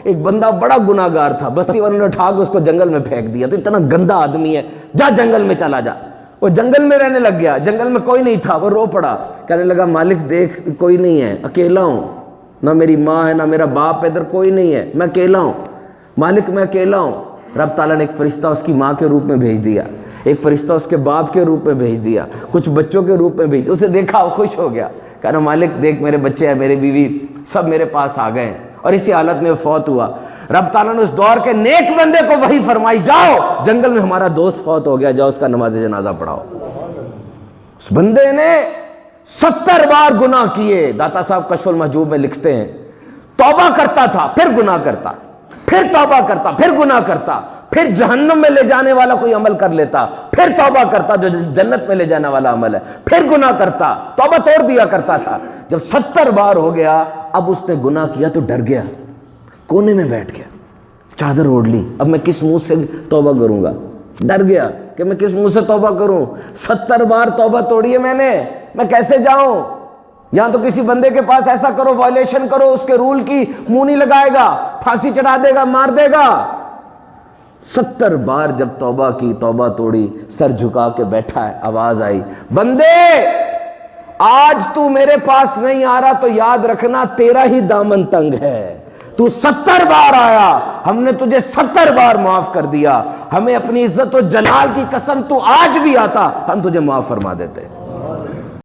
ایک بندہ بڑا گناہگار تھا، بستی والوں نے اٹھا کے اس کو جنگل میں پھینک دیا، تو اتنا گندا آدمی ہے، جا جنگل میں چلا جا۔ وہ جنگل میں رہنے لگ گیا، جنگل میں کوئی نہیں تھا، وہ رو پڑا، کہنے لگا مالک دیکھ کوئی نہیں ہے، اکیلا ہوں، نہ میری ماں ہے نہ میرا باپ ہے، ادھر کوئی نہیں ہے، میں اکیلا ہوں مالک، میں اکیلا ہوں۔ رب تعالیٰ نے ایک فرشتہ اس کی ماں کے روپ میں بھیج دیا، ایک فرشتہ اس کے باپ کے روپ میں بھیج دیا، کچھ بچوں کے روپ میں بھیج دیا، اسے دیکھا وہ خوش ہو گیا، کہنا مالک دیکھ میرے بچے ہیں، میرے بیوی سب میرے پاس آ گئے ہیں، اور اسی حالت میں فوت ہوا۔ رب تعالیٰ نے اس دور کے نیک بندے کو وحی فرمائی، جاؤ جنگل میں ہمارا دوست فوت ہو گیا، جاؤ اس کا نماز جنازہ پڑھاؤ۔ اس بندے نے 70 بار گناہ کیے، داتا صاحب کشف المحجوب میں لکھتے ہیں، توبہ کرتا تھا پھر گناہ کرتا، پھر توبہ کرتا پھر گناہ کرتا، پھر جہنم میں لے جانے والا کوئی عمل کر لیتا، پھر توبہ کرتا جو جنت میں لے جانے والا عمل ہے، پھر گناہ کرتا، توبہ توڑ دیا کرتا تھا۔ جب 70 بار ہو گیا، اب اس نے گناہ کیا تو ڈر گیا، کونے میں بیٹھ گیا، چادر اوڑھ لی، اب میں کس منہ سے توبہ کروں گا، ڈر گیا کہ میں کس منہ سے توبہ کروں، 70 بار توبہ توڑی ہے میں کیسے جاؤں؟ یہاں تو کسی بندے کے پاس ایسا کرو، وائلیشن کرو، اس کے رول کی منہ نہیں لگائے گا، پھانسی چڑھا دے گا، مار دے گا۔ 70 بار جب توبہ کی، توبہ توڑی، سر جھکا کے بیٹھا ہے، آواز آئی، بندے آج تو میرے پاس نہیں آ رہا تو یاد رکھنا تیرا ہی دامن تنگ ہے، تو 70 بار آیا، ہم نے تجھے 70 بار معاف کر دیا، ہمیں اپنی عزت و جلال کی قسم تو آج بھی آتا ہم تجھے معاف فرما دیتے۔